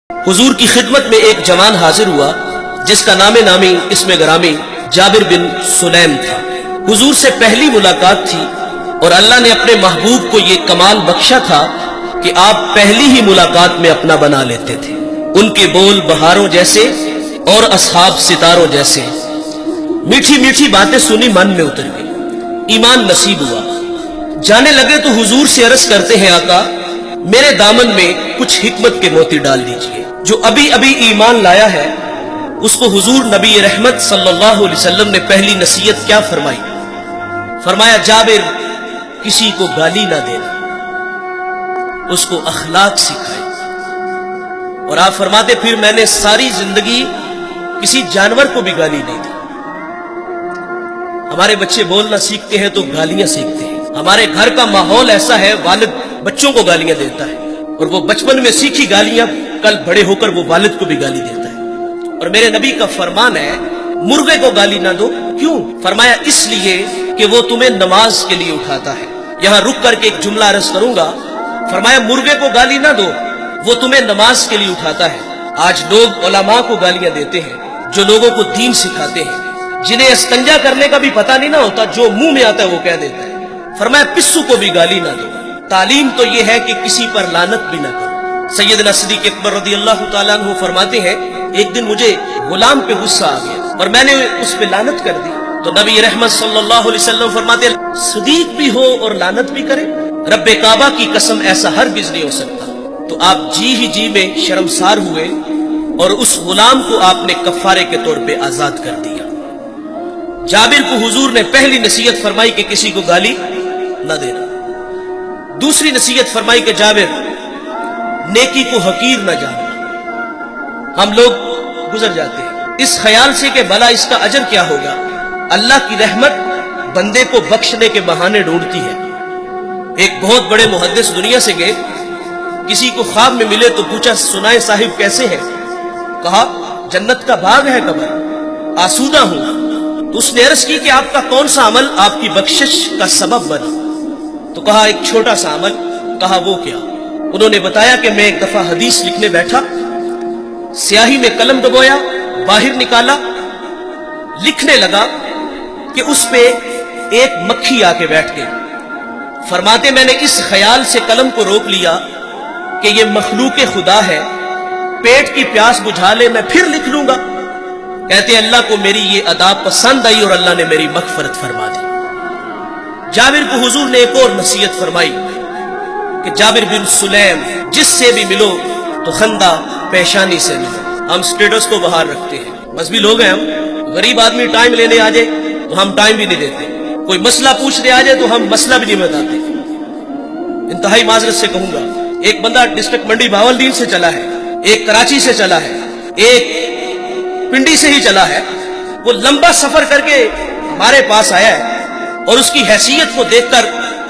حضور کی خدمت میں ایک جوان حاضر ہوا جس کا نام نامی اسم گرامی جابر بن سلیم تھا۔ حضور سے پہلی ملاقات تھی اور اللہ نے اپنے محبوب کو یہ کمال بخشا تھا کہ آپ پہلی ہی ملاقات میں اپنا بنا لیتے تھے۔ ان کے بول بہاروں جیسے اور اصحاب ستاروں جیسے، میٹھی میٹھی باتیں سنی من میں اتر گئی، ایمان نصیب ہوا۔ جانے لگے تو حضور سے عرض کرتے ہیں آقا میرے دامن میں کچھ حکمت کے موتی ڈال دیجئے۔ جو ابھی ابھی ایمان لایا ہے اس کو حضور نبی رحمت صلی اللہ علیہ وسلم نے پہلی نصیحت کیا فرمائی؟ فرمایا جابر کسی کو گالی نہ دینا، اس کو اخلاق سکھائے۔ اور آپ فرماتے پھر میں نے ساری زندگی کسی جانور کو بھی گالی نہیں دی۔ ہمارے بچے بولنا سیکھتے ہیں تو گالیاں سیکھتے ہیں۔ ہمارے گھر کا ماحول ایسا ہے والد بچوں کو گالیاں دیتا ہے اور وہ بچپن میں سیکھی گالیاں کل بڑے ہو کر وہ والد کو بھی گالی دیتا ہے۔ اور میرے نبی کا فرمان ہے مرغے کو گالی نہ دو۔ کیوں؟ فرمایا اس لیے کہ وہ تمہیں نماز کے لیے اٹھاتا ہے۔ یہاں رک کر کے ایک جملہ عرض کروں گا، فرمایا مرغے کو گالی نہ دو، وہ تمہیں نماز کے لیے اٹھاتا ہے۔ آج لوگ علماء کو گالیاں دیتے ہیں جو لوگوں کو دین سکھاتے ہیں، جنہیں استنجا کرنے کا بھی پتہ نہیں نہ ہوتا، جو منہ میں آتا ہے وہ کہہ دیتا ہے۔ فرمایا پسو کو بھی گالی نہ دو۔ تعلیم تو یہ ہے کہ کسی پر لعنت بھی نہ کرو۔ سیدنا صدیق اکبر رضی اللہ تعالیٰ عنہ فرماتے ہیں ایک دن مجھے غلام پہ غصہ آ گیا اور میں نے اس پہ لعنت کر دی تو نبی رحمت صلی اللہ علیہ وسلم فرماتے ہیں صدیق بھی ہو اور لعنت بھی کرے؟ رب کعبہ کی قسم ایسا ہرگز نہیں ہو سکتا۔ تو آپ جی میں شرمسار ہوئے اور اس غلام کو آپ نے کفارے کے طور پہ آزاد کر دیا۔ جابر کو حضور نے پہلی نصیحت فرمائی کہ کسی کو گالی نہ دینا۔ دوسری نصیحت فرمائی کہ جابر نیکی کو حقیر نہ جاننا۔ ہم لوگ گزر جاتے ہیں اس خیال سے کہ بھلا اس کا اجر کیا ہوگا۔ اللہ کی رحمت بندے کو بخشنے کے بہانے ڈھونڈتی ہے۔ ایک بہت بڑے محدث دنیا سے گئے، کسی کو خواب میں ملے تو پوچھا سنائے صاحب کیسے ہیں؟ کہا جنت کا باغ ہے قبر، آسودہ ہوں۔ تو اس نے عرض کی کہ آپ کا کون سا عمل آپ کی بخشش کا سبب بنا؟ تو کہا ایک چھوٹا سا عمل۔ کہا وہ کیا؟ انہوں نے بتایا کہ میں ایک دفعہ حدیث لکھنے بیٹھا، سیاہی میں قلم دبویا، باہر نکالا، لکھنے لگا کہ اس پہ ایک مکھی آ کے بیٹھ گئی۔ فرماتے میں نے اس خیال سے قلم کو روک لیا کہ یہ مخلوق خدا ہے، پیٹ کی پیاس بجھا لے میں پھر لکھ لوں گا۔ کہتے اللہ کو میری یہ ادا پسند آئی اور اللہ نے میری مغفرت فرما دی۔ جابر کو حضور نے ایک اور نصیحت فرمائی کہ جابر بن سلیم جس سے بھی ملو تو خندہ پیشانی سے ملو۔ ہم سٹیٹس کو باہر رکھتے ہیں، مذہبی لوگ ہیں ہم، غریب آدمی ٹائم لینے آ جائے تو ہم ٹائم بھی نہیں دیتے، کوئی مسئلہ پوچھنے آ جائے تو ہم مسئلہ بھی نہیں بتاتے۔ انتہائی معذرت سے کہوں گا ایک بندہ ڈسٹرکٹ منڈی بہاولدین سے چلا ہے، ایک کراچی سے چلا ہے، ایک پنڈی سے ہی چلا ہے، وہ لمبا سفر کر کے ہمارے پاس آیا ہے اور اس کی حیثیت کو دیکھ کر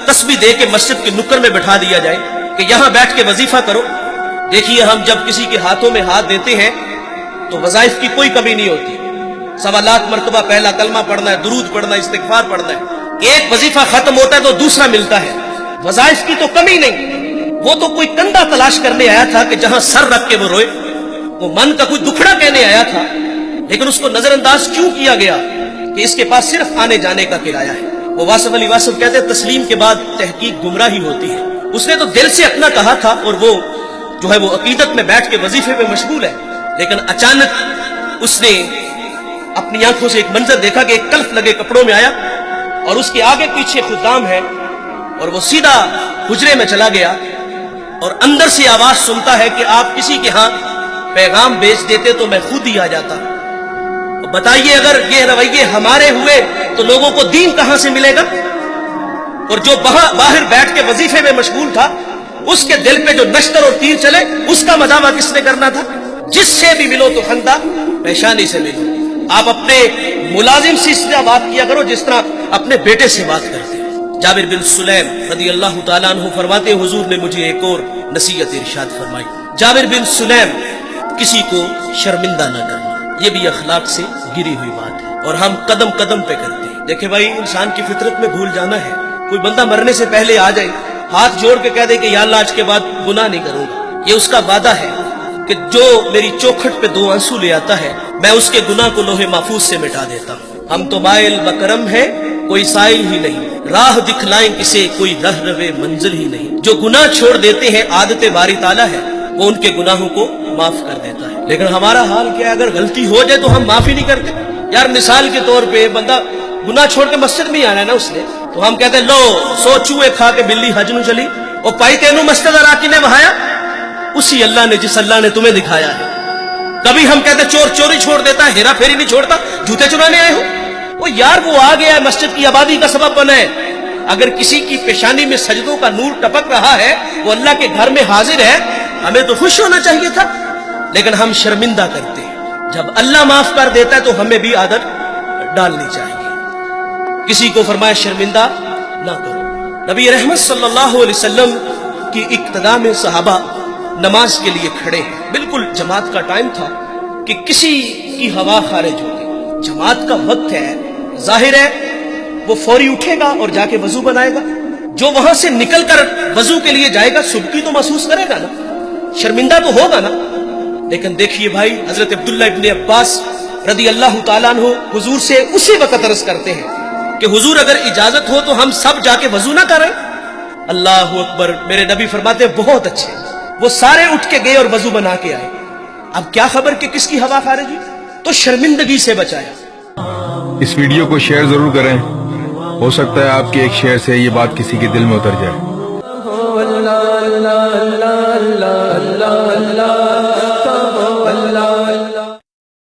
تسبیح دے کے مسجد کے نکر میں بٹھا دیا جائے کہ یہاں بیٹھ کے وظیفہ کرو۔ دیکھیے ہم جب کسی کے ہاتھوں میں ہاتھ دیتے ہیں تو وظائف کی کوئی کمی نہیں ہوتی، 1.25 لاکھ مرتبہ پہلا کلمہ پڑھنا ہے، درود پڑھنا ہے، استغفار پڑھنا ہے، ایک وظیفہ ختم ہوتا ہے تو دوسرا ملتا ہے، وظائف کی تو کمی نہیں۔ وہ تو کوئی کندھا تلاش کرنے آیا تھا کہ جہاں سر رکھ کے وہ روئے، وہ من کا کوئی دکھڑا کہنے آیا تھا، لیکن اس کو نظر انداز کیوں کیا گیا کہ اس کے پاس صرف آنے جانے کا کرایہ ہے۔ وہ واصف علی واصف کہتے ہیں تسلیم کے بعد تحقیق گمراہی ہوتی ہے۔ اس نے تو دل سے اپنا کہا تھا اور وہ جو ہے وہ عقیدت میں بیٹھ کے وظیفے پہ مشغول ہے، لیکن اچانک اس نے اپنی آنکھوں سے ایک منظر دیکھا کہ ایک کلف لگے کپڑوں میں آیا اور اس کے آگے پیچھے خدام ہے اور وہ سیدھا حجرے میں چلا گیا اور اندر سے آواز سنتا ہے کہ آپ کسی کے ہاں پیغام بیچ دیتے تو میں خود ہی آ جاتا۔ بتائیے اگر یہ رویے ہمارے ہوئے تو لوگوں کو دین کہاں سے ملے گا؟ اور جو باہر بیٹھ کے وظیفے میں مشغول تھا اس کے دل پہ جو نشتر اور تیر چلے اس کا مداوع کس نے کرنا تھا؟ جس سے بھی ملو تو خندہ پیشانی سے ملو۔ آپ اپنے ملازم سے اس طرح بات کیا کرو جس طرح اپنے بیٹے سے بات کرتے ہیں۔ جابر بن سلیم رضی اللہ تعالیٰ عنہ فرماتے ہیں حضور نے مجھے ایک اور نصیحت ارشاد فرمائی، جابر بن سلیم کسی کو شرمندہ نہ کرنا۔ یہ بھی اخلاق سے گری ہوئی بات ہے اور ہم قدم قدم پہ کرتے ہیں۔ دیکھیں بھائی انسان کی فطرت میں بھول جانا ہے۔ کوئی بندہ مرنے سے پہلے آ جائے ہاتھ جوڑ کے کہہ دے کہ یا اللہ آج کے بعد گناہ نہیں کروں گا، یہ اس کا وعدہ ہے، کہ جو میری چوکھٹ پہ 2 آنسو لے آتا ہے میں اس کے گناہ کو لوہے محفوظ سے مٹا دیتا ہوں. ہم تو مائل بکرم ہے کوئی سائل ہی نہیں, راہ دکھلائیں کسے کوئی رہ روے منزل ہی نہیں. جو گناہ چھوڑ دیتے ہیں عادت باری تعالیٰ ہے وہ ان کے گناہوں کو معاف کر دیتا ہے. لیکن ہمارا حال کیا ہے, اگر غلطی ہو جائے تو ہم معافی نہیں کرتے. یار مثال کے طور پہ بندہ گناہ چھوڑ کے مسجد میں ہی آنا ہے نا اس نے, تو ہم کہتے ہیں لو 100 چوہے کھا کے بلی حج نو چلی اور پائی تینوں مسجد اراکی نے بہایا, اسی اللہ نے جس اللہ نے تمہیں دکھایا ہے. کبھی ہم کہتے چور چوری چھوڑ دیتا ہے, ہیرا پھیری نہیں چھوڑتا, جوتے چرانے آئے ہو. وہ یار وہ آ گیا ہے مسجد کی آبادی کا سبب بنا ہے. اگر کسی کی پیشانی میں سجدوں کا نور ٹپک رہا ہے وہ اللہ کے گھر میں حاضر ہے, ہمیں تو خوش ہونا چاہیے تھا. لیکن ہم شرمندہ کرتے ہیں. جب اللہ معاف کر دیتا ہے تو ہمیں بھی عادت ڈالنی چاہیے. کسی کو فرمایا شرمندہ نہ کرو. نبی رحمت صلی اللہ علیہ وسلم کی اقتداء میں صحابہ نماز کے لیے کھڑے ہیں. بالکل جماعت کا ٹائم تھا کہ کسی کی ہوا خارج ہو گئی. جماعت کا وقت ہے, ظاہر ہے وہ فوری اٹھے گا اور جا کے وضو بنائے گا. جو وہاں سے نکل کر وضو کے لیے جائے گا سبکی تو محسوس کرے گا نا, شرمندہ تو ہوگا نا. لیکن دیکھیے بھائی, حضرت عبداللہ ابن عباس رضی اللہ تعالیٰ عنہ حضور سے اسی وقت عرض کرتے ہیں کہ حضور اگر اجازت ہو تو ہم سب جا کے وضو نہ کریں. اللہ اکبر. میرے نبی فرماتے ہیں بہت اچھے. وہ سارے اٹھ کے گئے اور وضو بنا کے آئے. اب کیا خبر کہ کس کی ہوا خارج ہوئی, تو شرمندگی سے بچایا. اس ویڈیو کو شیئر ضرور کریں, ہو سکتا ہے آپ کے ایک شیئر سے یہ بات کسی کے دل میں اتر جائے.